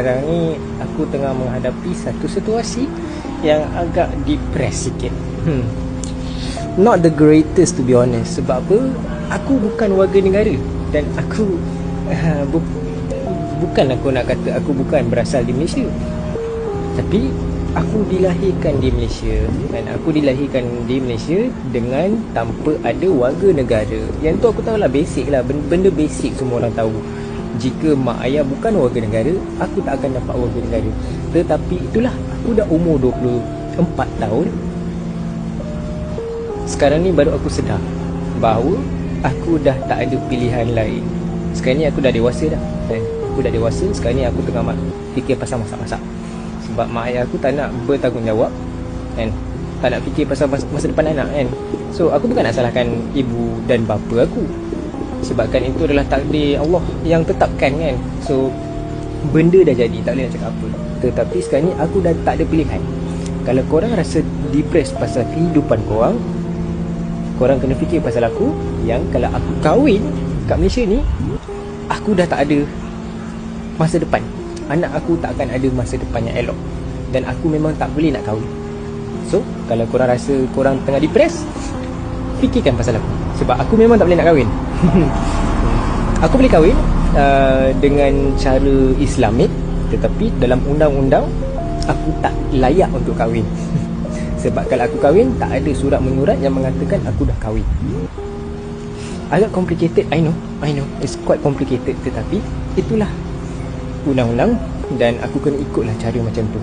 Sekarang ni aku tengah menghadapi satu situasi yang agak depres sikit. Not the greatest to be honest. Sebab apa? Aku bukan warga negara. Dan aku bukan aku nak kata aku bukan berasal di Malaysia. Tapi aku dilahirkan di Malaysia. Dan aku dilahirkan di Malaysia dengan tanpa ada warga negara. Yang tu aku tahulah, basic lah. Benda basic semua orang tahu. Jika mak ayah bukan warga negara, aku tak akan dapat warga negara. Tetapi itulah, aku dah umur 24 tahun. Sekarang ni baru aku sedar bahawa aku dah tak ada pilihan lain. Sekarang ni aku dah dewasa dah kan? Aku dah dewasa. Sekarang ni aku tengah fikir pasal masak-masak. Sebab mak ayah aku tak nak bertanggungjawab kan? Tak nak fikir pasal masa depan anak kan? So aku bukan nak salahkan ibu dan bapa aku, sebabkan itu adalah takdir Allah yang tetapkan kan. So benda dah jadi, tak boleh nak cakap apa. Tetapi sekarang ni aku dah tak ada pilihan. Kalau korang rasa depressed pasal kehidupan korang, korang kena fikir pasal aku. Yang kalau aku kahwin kat Malaysia ni, aku dah tak ada masa depan. Anak aku tak akan ada masa depan yang elok. Dan aku memang tak boleh nak kahwin. So kalau korang rasa korang tengah depressed, fikirkan pasal aku. Sebab aku memang tak boleh nak kahwin. Aku boleh kahwin dengan cara Islamik, tetapi dalam undang-undang aku tak layak untuk kahwin. Sebab kalau aku kahwin, tak ada surat menyurat yang mengatakan aku dah kahwin. Agak complicated, I know it's quite complicated. Tetapi itulah undang-undang dan aku kena ikutlah cara macam tu.